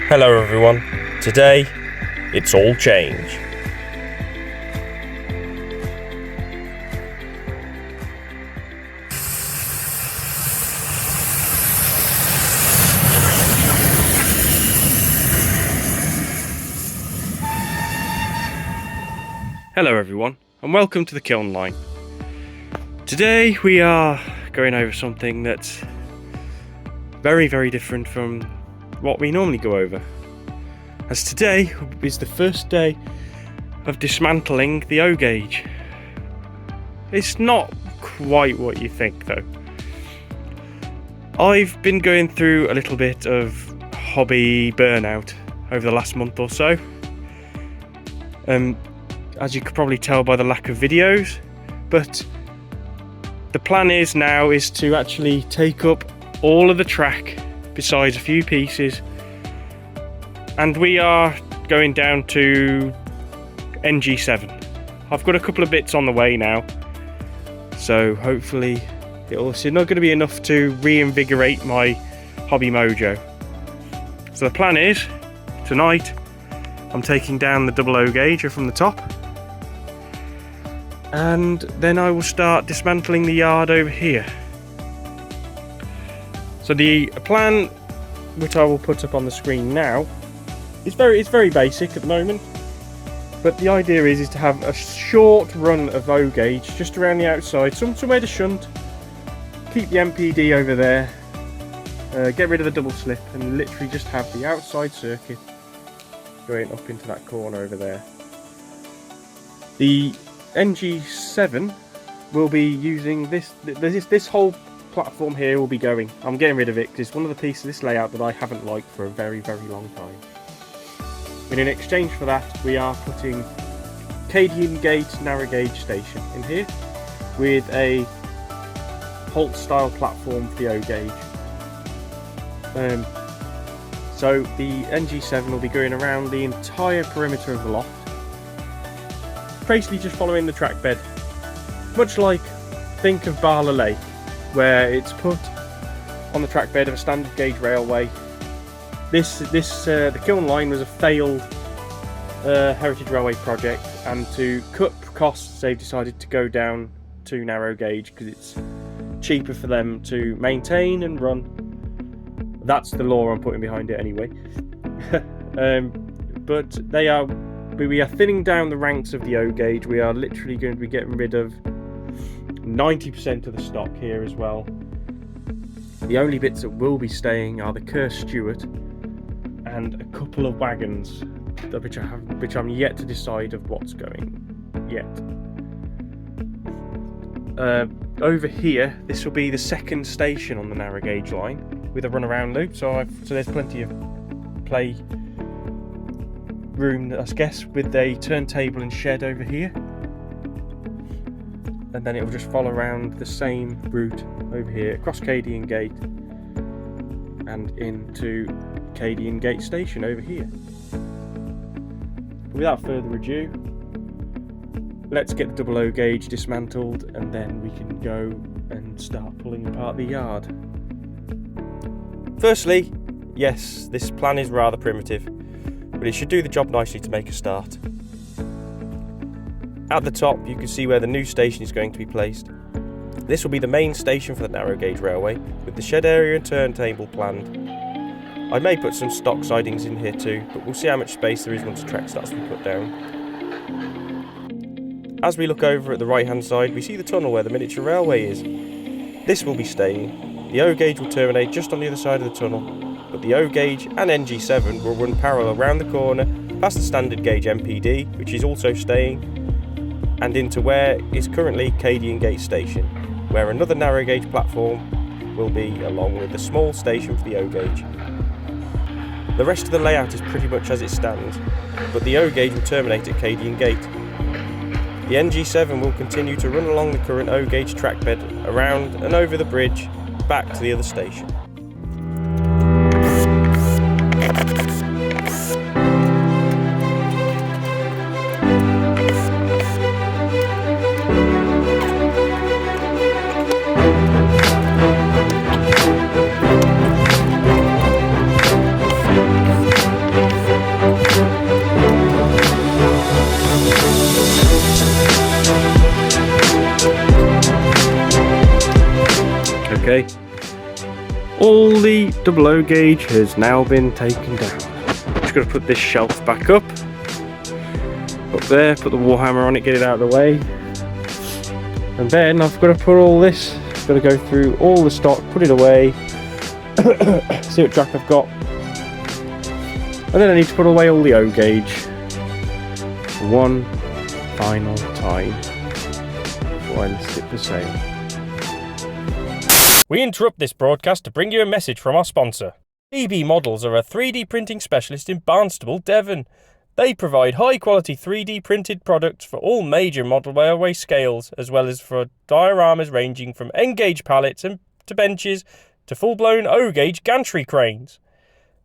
Hello everyone, today it's all change. Hello everyone and welcome to the Kiln Line. Today we are going over something that's very different from what we normally go over, as today is the first day of dismantling the ogauge. It's not quite what you think though. I've been going through a little bit of hobby burnout over the last month or so. As you could probably tell by the lack of videos, but the plan is to actually take up all of the track besides a few pieces, and we are going down to NG7. I've got a couple of bits on the way now, so hopefully it's not going to be enough to reinvigorate my hobby mojo. So the plan is, tonight I'm taking down the double ogauge from the top, and then I will start dismantling the yard over here. So the plan, which I will put up on the screen now, it's very basic at the moment, but the idea is to have a short run of ogauge just around the outside, somewhere to shunt, keep the MPD over there, get rid of the double slip, and literally just have the outside circuit going up into that corner over there. The NG7 will be using this whole platform here will be going. I'm getting rid of it because it's one of the pieces of this layout that I haven't liked for a very long time. And in exchange for that, we are putting Kiln Gate narrow gauge station in here with a Holt style platform for the ogauge. So the NG7 will be going around the entire perimeter of the loft, basically just following the track bed, much like, think of Barla Lake, where it's put on the track bed of a standard gauge railway. The Kiln Line was a failed heritage railway project, and to cut costs they've decided to go down to narrow gauge because it's cheaper for them to maintain and run. That's the law I'm putting behind it anyway. But we are thinning down the ranks of the ogauge. We are literally going to be getting rid of 90% of the stock here as well. The only bits that will be staying are the Kerr Stewart and a couple of wagons, which I'm yet to decide of what's going yet. Over here, this will be the second station on the narrow gauge line with a runaround loop. So there's plenty of play room, I guess, with a turntable and shed over here. And then it will just follow around the same route over here, across Kiln Gate and into Kiln Gate Station over here. Without further ado, let's get the double ogauge dismantled, and then we can go and start pulling apart the yard. Firstly, yes, this plan is rather primitive, but it should do the job nicely to make a start. At the top you can see where the new station is going to be placed. This will be the main station for the narrow gauge railway, with the shed area and turntable planned. I may put some stock sidings in here too, but we'll see how much space there is once the track starts to be put down. As we look over at the right hand side, we see the tunnel where the miniature railway is. This will be staying. The ogauge will terminate just on the other side of the tunnel, but the ogauge and NG7 will run parallel around the corner, past the standard gauge MPD, which is also staying, and into where is currently Kiln Gate Station, where another narrow gauge platform will be, along with a small station for the ogauge. The rest of the layout is pretty much as it stands, but the ogauge will terminate at Kiln Gate. The NG7 will continue to run along the current ogauge track bed, around and over the bridge, back to the other station. yesterday, all the double O gauge has now been taken down. Just got to put this shelf back up there, put the Warhammer on it, get it out of the way, and then I've got to put all this, got to go through all the stock, put it away, see what track I've got, and then I need to put away all the O gauge one final time before I list it for sale. We interrupt this broadcast to bring you a message from our sponsor. BB Models are a 3D printing specialist in Barnstable, Devon. They provide high-quality 3D printed products for all major model railway scales, as well as for dioramas ranging from N-gauge pallets and to benches to full-blown O-gauge gantry cranes.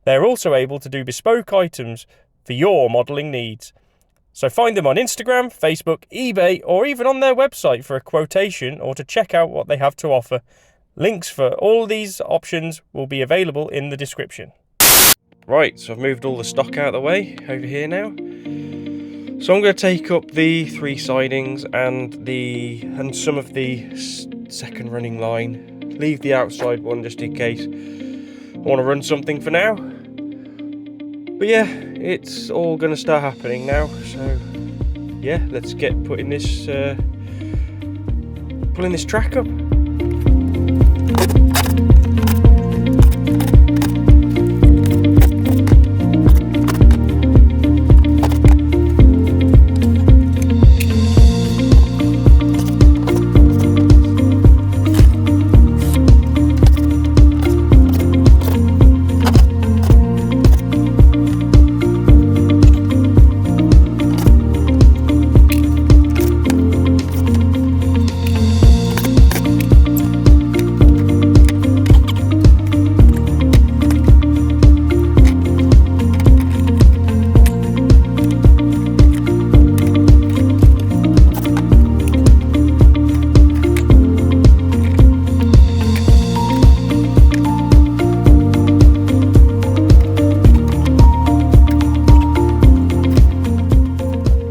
They're also able to do bespoke items for your modelling needs. So find them on Instagram, Facebook, eBay, or even on their website for a quotation or to check out what they have to offer. Links for all these options will be available in the description. Right, so I've moved all the stock out of the way over here now. So I'm going to take up the 3 sidings and some of the second running line. Leave the outside one just in case I want to run something for now. But yeah, it's all going to start happening now. So yeah, let's get pulling this track up.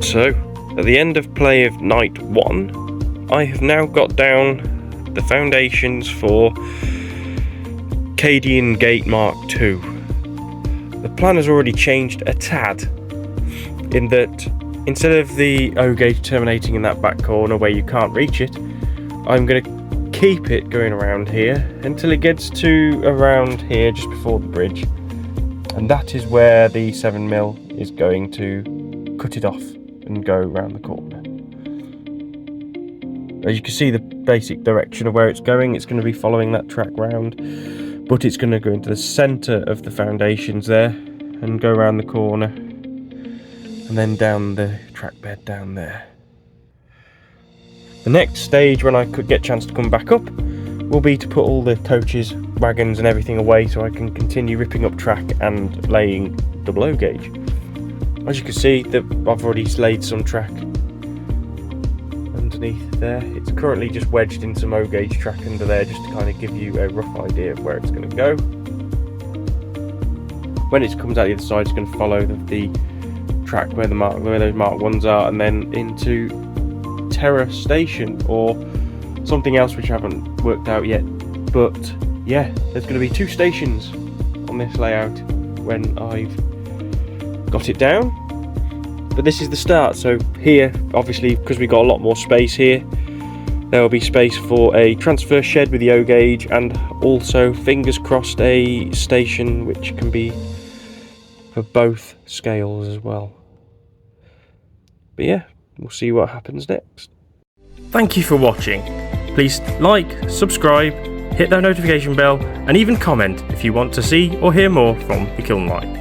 So, at the end of play of night 1, I have now got down the foundations for Cadian Gate Mark II. The plan has already changed a tad, in that instead of the O gauge terminating in that back corner where you can't reach it, I'm going to keep it going around here until it gets to around here just before the bridge, and that is where the 7mm is going to cut it off and go around the corner. As you can see, the basic direction of where it's going to be following that track round, but it's going to go into the centre of the foundations there and go around the corner and then down the track bed down there. The next stage, when I could get a chance to come back up, will be to put all the coaches, wagons and everything away so I can continue ripping up track and laying double O gauge. As you can see, I've already laid some track underneath there. It's currently just wedged in some O gauge track under there just to kind of give you a rough idea of where it's going to go. When it comes out the other side, it's going to follow the track where those Mark 1s are, and then into Terra Station or something else which I haven't worked out yet. But yeah, there's going to be 2 stations on this layout when I've got it down. But this is the start. So here, obviously, because we got a lot more space here, there will be space for a transfer shed with the O gauge, and also, fingers crossed, a station which can be for both scales as well. But yeah, we'll see what happens next. Thank you for watching. Please like, subscribe, hit that notification bell, and even comment if you want to see or hear more from the Kiln Line.